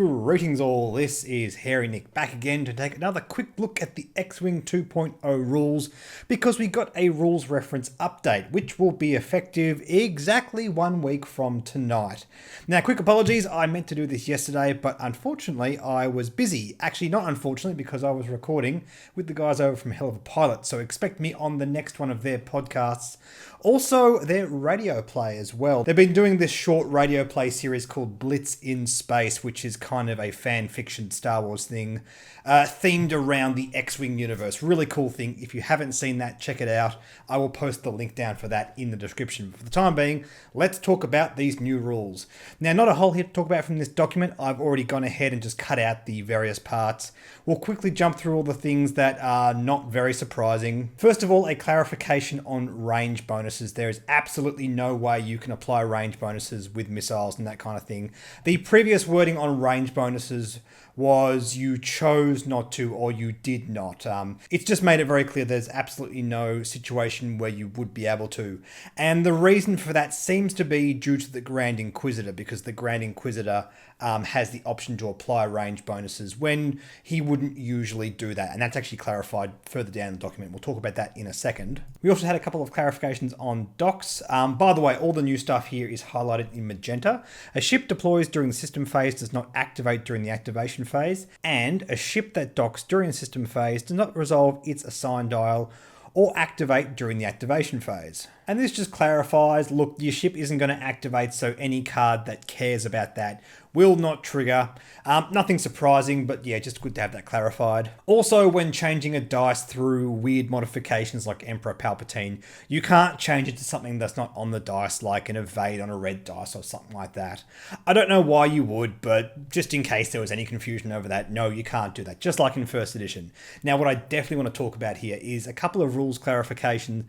Greetings all, this is Hairy Nick back again to take another quick look at the X-Wing 2.0 rules because we got a rules reference update which will be effective exactly 1 week from tonight. Now quick apologies, I meant to do this yesterday but unfortunately I was busy. Actually not unfortunately because I was recording with the guys over from Hell of a Pilot, so expect me on the next one of their podcasts. Also their radio play as well. They've been doing this short radio play series called Blitz in Space, which is kind of a fan fiction Star Wars thing themed around the X-Wing universe. Really cool thing. If you haven't seen that, check it out. I will post the link down for that in the description. For the time being, let's talk about these new rules. Now, not a whole heap to talk about from this document. I've already gone ahead and just cut out the various parts. We'll quickly jump through all the things that are not very surprising. First of all, a clarification on range bonuses. There is absolutely no way you can apply range bonuses with missiles and that kind of thing. The previous wording on range bonuses was you chose not to or you did not. It's just made it very clear there's absolutely no situation where you would be able to. And the reason for that seems to be due to the Grand Inquisitor, because the Grand Inquisitor has the option to apply range bonuses when he wouldn't usually do that. And that's actually clarified further down the document. We'll talk about that in a second. We also had a couple of clarifications on docks. By the way, all the new stuff here is highlighted in magenta. A ship deploys during the system phase does not activate during the activation phase, and a ship that docks during the system phase does not resolve its assigned dial or activate during the activation phase. And this just clarifies, look, your ship isn't going to activate, so any card that cares about that will not trigger. Nothing surprising, but yeah, just good to have that clarified. Also, when changing a dice through weird modifications like Emperor Palpatine, you can't change it to something that's not on the dice, like an evade on a red dice or something like that. I don't know why you would, but just in case there was any confusion over that, no, you can't do that, just like in first edition. Now, what I definitely want to talk about here is a couple of rules clarification,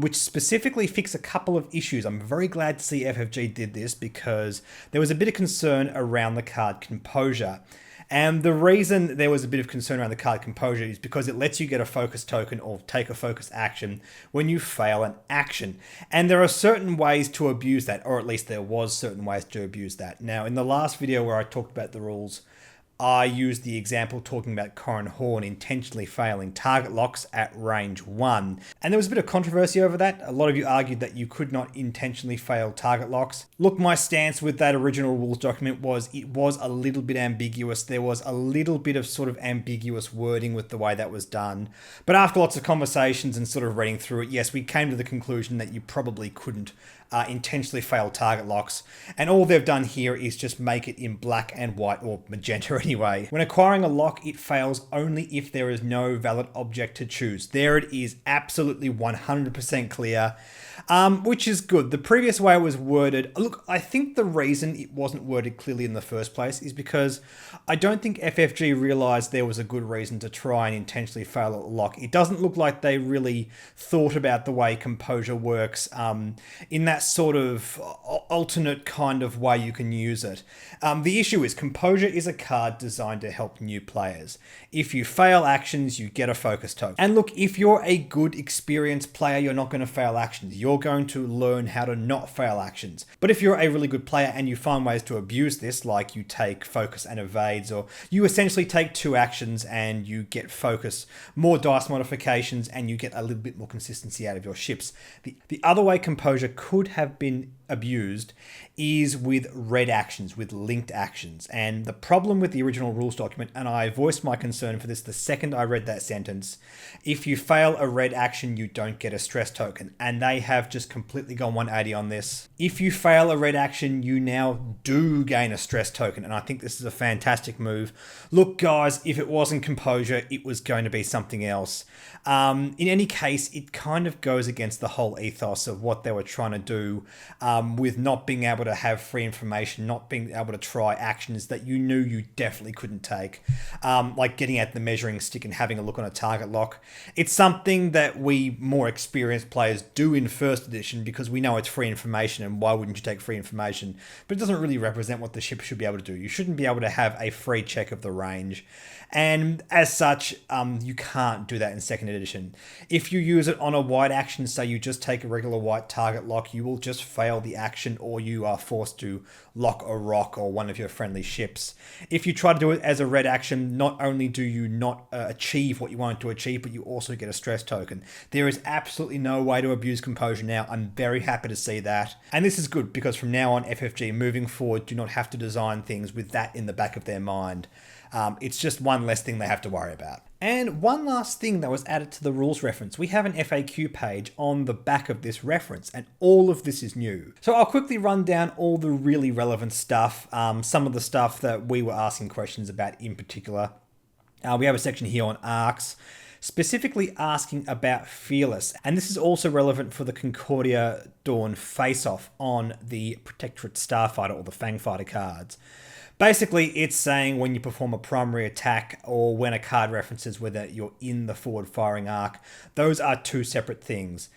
which specifically fix a couple of issues. I'm very glad to see FFG did this because there was a bit of concern around the card Composure. And the reason there was a bit of concern around the card Composure is because it lets you get a focus token or take a focus action when you fail an action. And there are certain ways to abuse that, or at least there was certain ways to abuse that. Now, in the last video where I talked about the rules, I used the example talking about Corran Horn intentionally failing target locks at range 1. And there was a bit of controversy over that. A lot of you argued that you could not intentionally fail target locks. Look, my stance with that original rules document was it was a little bit ambiguous. There was a little bit of sort of ambiguous wording with the way that was done. But after lots of conversations and sort of reading through it, yes, we came to the conclusion that you probably couldn't intentionally fail target locks. And all they've done here is just make it in black and white, or magenta anyway. When acquiring a lock, it fails only if there is no valid object to choose. There it is, absolutely 100% clear, which is good. The previous way it was worded, look, I think the reason it wasn't worded clearly in the first place is because I don't think FFG realized there was a good reason to try and intentionally fail a lock. It doesn't look like they really thought about the way Composure works in that sort of alternate kind of way you can use it. The issue is Composure is a card designed to help new players. If you fail actions, you get a focus token. And look, if you're a good, experienced player, you're not going to fail actions. You're going to learn how to not fail actions. But if you're a really good player and you find ways to abuse this, like you take focus and evades, or you essentially take 2 actions and you get focus, more dice modifications, and you get a little bit more consistency out of your ships. The other way Composure could have been abused is with red actions, with linked actions. And the problem with the original rules document, and I voiced my concern for this the second I read that sentence, if you fail a red action, you don't get a stress token. And they have just completely gone 180 on this. If you fail a red action, you now do gain a stress token. And I think this is a fantastic move. Look, guys, if it wasn't Composure, it was going to be something else. In any case, it kind of goes against the whole ethos of what they were trying to do with not being able to have free information, not being able to try actions that you knew you definitely couldn't take, like getting out the measuring stick and having a look on a target lock. It's something that we more experienced players do in first edition because we know it's free information, and why wouldn't you take free information? But it doesn't really represent what the ship should be able to do. You shouldn't be able to have a free check of the range. And as such, you can't do that in second edition. If you use it on a white action, say you just take a regular white target lock, you will just fail the action, or you are forced to lock a rock or one of your friendly ships. If you try to do it as a red action, not only do you not achieve what you want to achieve, but you also get a stress token. There is absolutely no way to abuse composure now. I'm very happy to see that. And this is good because from now on, FFG moving forward do not have to design things with that in the back of their mind. It's just one less thing they have to worry about. And one last thing that was added to the rules reference. We have an FAQ page on the back of this reference, and all of this is new. So I'll quickly run down all the really relevant stuff, some of the stuff that we were asking questions about in particular. We have a section here on arcs, specifically asking about Fearless. And this is also relevant for the Concordia Dawn face-off on the Protectorate Starfighter or the Fangfighter cards. Basically, it's saying when you perform a primary attack or when a card references whether you're in the forward firing arc, those are two separate things.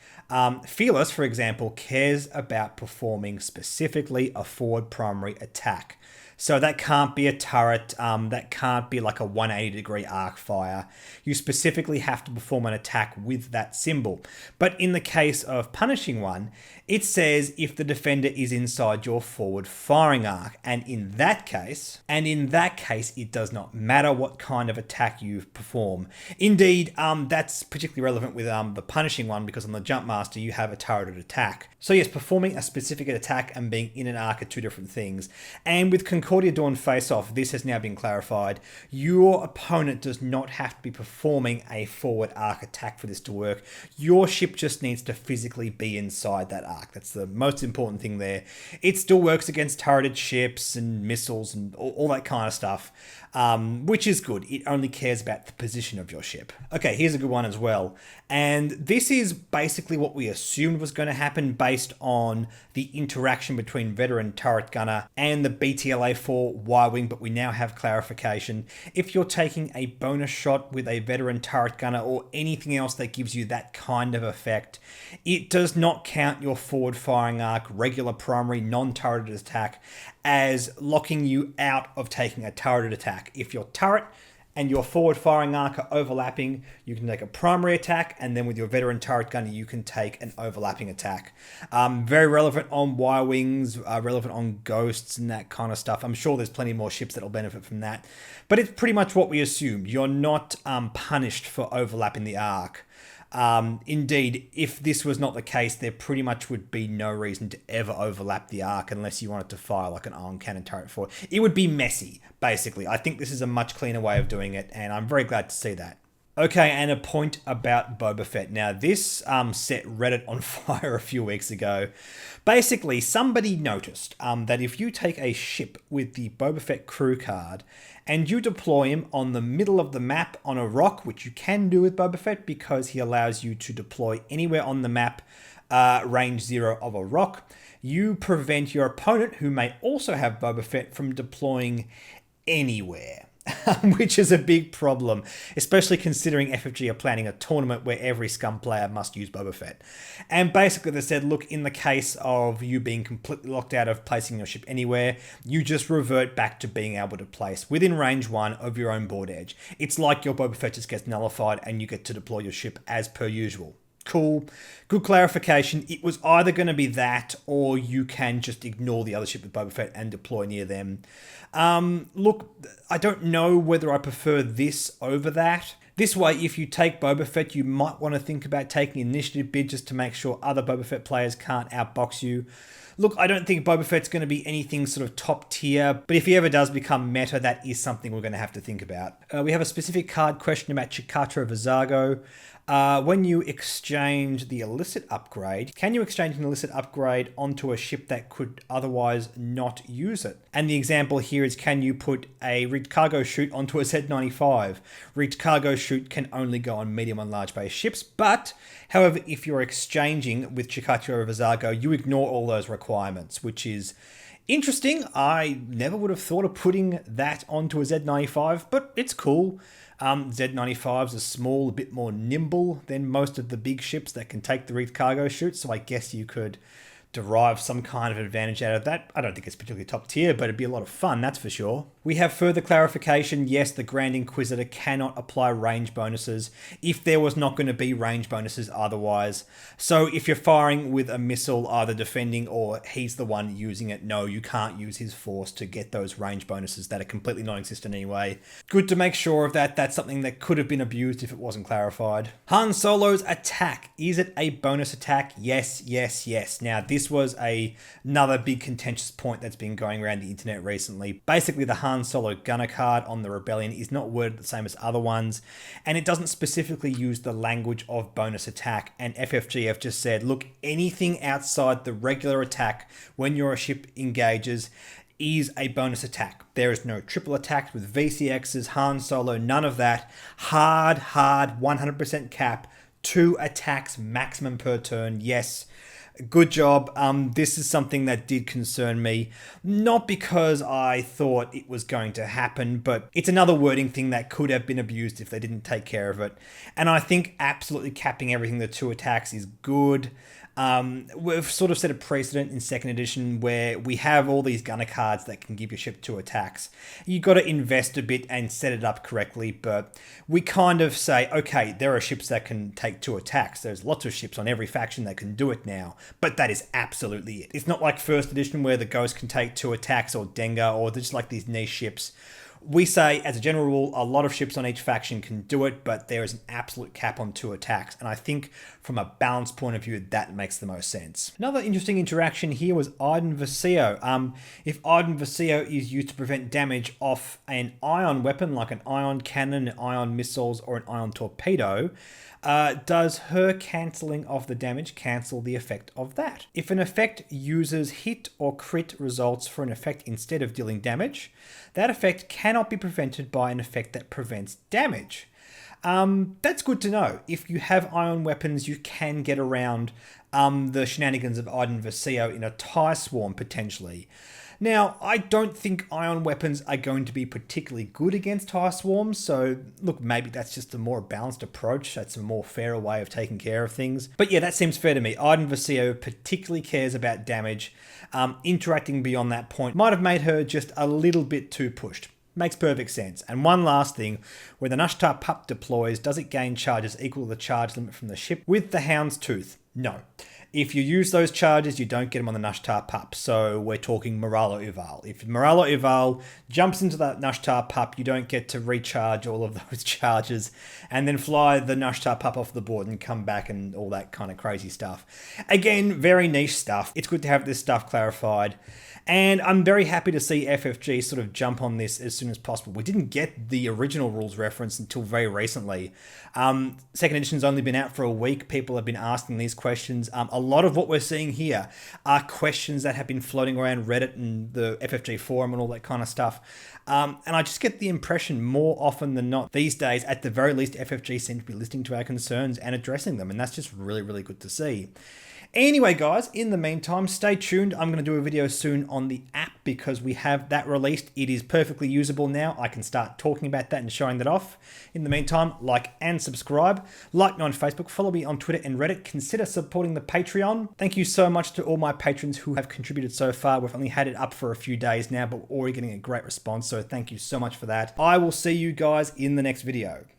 Fearless, for example, cares about performing specifically a forward primary attack. So that can't be a turret, that can't be like a 180 degree arc fire. You specifically have to perform an attack with that symbol. But in the case of punishing one, it says if the defender is inside your forward firing arc. And in that case, it does not matter what kind of attack you perform. Indeed, that's particularly relevant with the punishing one because on the Jump Master, you have a turreted attack. So yes, performing a specific attack and being in an arc are two different things. And with Concordia Dawn face-off, this has now been clarified. Your opponent does not have to be performing a forward arc attack for this to work. Your ship just needs to physically be inside that arc. That's the most important thing there. It still works against turreted ships and missiles and all that kind of stuff, which is good. It only cares about the position of your ship. Okay, here's a good one as well. And this is basically what we assumed was going to happen based on the interaction between Veteran Turret Gunner and the BTLA-4 Y-Wing, but we now have clarification. If you're taking a bonus shot with a Veteran Turret Gunner or anything else that gives you that kind of effect, it does not count your forward firing arc, regular primary, non-turreted attack as locking you out of taking a turreted attack. If your turret and your forward firing arc are overlapping, you can take a primary attack, and then with your Veteran Turret Gunner, you can take an overlapping attack. Very relevant on Y-Wings, relevant on Ghosts and that kind of stuff. I'm sure there's plenty more ships that'll benefit from that. But it's pretty much what we assumed. You're not punished for overlapping the arc. Indeed, if this was not the case, there pretty much would be no reason to ever overlap the arc unless you wanted to fire like an ion cannon turret forward. It would be messy, basically. I think this is a much cleaner way of doing it, and I'm very glad to see that. Okay, and a point about Boba Fett. Now, this set Reddit on fire a few weeks ago. Basically, somebody noticed that if you take a ship with the Boba Fett crew card and you deploy him on the middle of the map on a rock, which you can do with Boba Fett because he allows you to deploy anywhere on the map, range 0 of a rock, you prevent your opponent, who may also have Boba Fett, from deploying anywhere. Which is a big problem, especially considering FFG are planning a tournament where every scum player must use Boba Fett. And basically they said, look, in the case of you being completely locked out of placing your ship anywhere, you just revert back to being able to place within range 1 of your own board edge. It's like your Boba Fett just gets nullified and you get to deploy your ship as per usual. Cool. Good clarification. It was either going to be that or you can just ignore the other ship with Boba Fett and deploy near them. Look, I don't know whether I prefer this over that. This way, if you take Boba Fett, you might want to think about taking initiative bid just to make sure other Boba Fett players can't outbox you. Look, I don't think Boba Fett's going to be anything sort of top tier, but if he ever does become meta, that is something we're going to have to think about. We have a specific card question about Chikatro Vizago. When you exchange the illicit upgrade, can you exchange an illicit upgrade onto a ship that could otherwise not use it? And the example here is, can you put a rigged cargo chute onto a Z95? Rigged cargo chute can only go on medium and large base ships, but however, if you're exchanging with Chikatro Vizago, you ignore all those requirements, which is interesting. I never would have thought of putting that onto a Z95, but it's cool. Z95s are small, a bit more nimble than most of the big ships that can take the rigged cargo chute, so I guess you could derive some kind of advantage out of that. I don't think it's particularly top tier, but it'd be a lot of fun, that's for sure. We have further clarification. Yes, the Grand Inquisitor cannot apply range bonuses if there was not going to be range bonuses otherwise. So if you're firing with a missile, either defending or he's the one using it, no, you can't use his force to get those range bonuses that are completely non-existent anyway. Good to make sure of that. That's something that could have been abused if it wasn't clarified. Han Solo's attack. Is it a bonus attack? Yes, yes, yes. Now, this was another big contentious point that's been going around the internet recently. Basically, the Han Solo gunner card on the Rebellion is not worded the same as other ones, and it doesn't specifically use the language of bonus attack, and FFG have just said, look, anything outside the regular attack when your ship engages is a bonus attack. There is no triple attacks with VCXs, Han Solo, none of that. Hard 100% cap, 2 attacks maximum per turn. Yes, good job. This is something that did concern me, not because I thought it was going to happen, but it's another wording thing that could have been abused if they didn't take care of it. And I think absolutely capping everything to 2 attacks is good. We've sort of set a precedent in 2nd edition where we have all these gunner cards that can give your ship 2 attacks. You got to invest a bit and set it up correctly, but we kind of say, okay, there are ships that can take 2 attacks. There's lots of ships on every faction that can do it now, but that is absolutely it. It's not like 1st edition where the Ghost can take 2 attacks or Dengar or just like these niche ships. We say, as a general rule, a lot of ships on each faction can do it, but there is an absolute cap on 2 attacks. And I think from a balance point of view, that makes the most sense. Another interesting interaction here was Iden Versio. If Iden Versio is used to prevent damage off an ion weapon, like an ion cannon, ion missiles, or an ion torpedo, does her cancelling of the damage cancel the effect of that? If an effect uses hit or crit results for an effect instead of dealing damage, that effect cannot be prevented by an effect that prevents damage. That's good to know. If you have ion weapons, you can get around the shenanigans of Iden Versio in a TIE swarm, potentially. Now, I don't think ion weapons are going to be particularly good against TIE swarms, so look, maybe that's just a more balanced approach. That's a more fairer way of taking care of things. But yeah, that seems fair to me. Iden Versio particularly cares about damage. Interacting beyond that point might have made her just a little bit too pushed. Makes perfect sense. And one last thing, when the Nashtar Pup deploys, does it gain charges equal to the charge limit from the ship with the Hound's Tooth? No. If you use those charges, you don't get them on the Nashtar Pup. So we're talking Moralo Ival. If Moralo Ival jumps into that Nashtar Pup, you don't get to recharge all of those charges and then fly the Nashtar Pup off the board and come back and all that kind of crazy stuff. Again, very niche stuff. It's good to have this stuff clarified. And I'm very happy to see FFG sort of jump on this as soon as possible. We didn't get the original rules reference until very recently. 2nd edition's only been out for a week. People have been asking these questions. A lot of what we're seeing here are questions that have been floating around Reddit and the FFG forum and all that kind of stuff. And I just get the impression more often than not these days, at the very least, FFG seem to be listening to our concerns and addressing them. And that's just really, really good to see. Anyway, guys, in the meantime, stay tuned. I'm going to do a video soon on the app because we have that released. It is perfectly usable now. I can start talking about that and showing that off. In the meantime, like and subscribe. Like me on Facebook, follow me on Twitter and Reddit. Consider supporting the Patreon. Thank you so much to all my patrons who have contributed so far. We've only had it up for a few days now, but we're already getting a great response, so thank you so much for that. I will see you guys in the next video.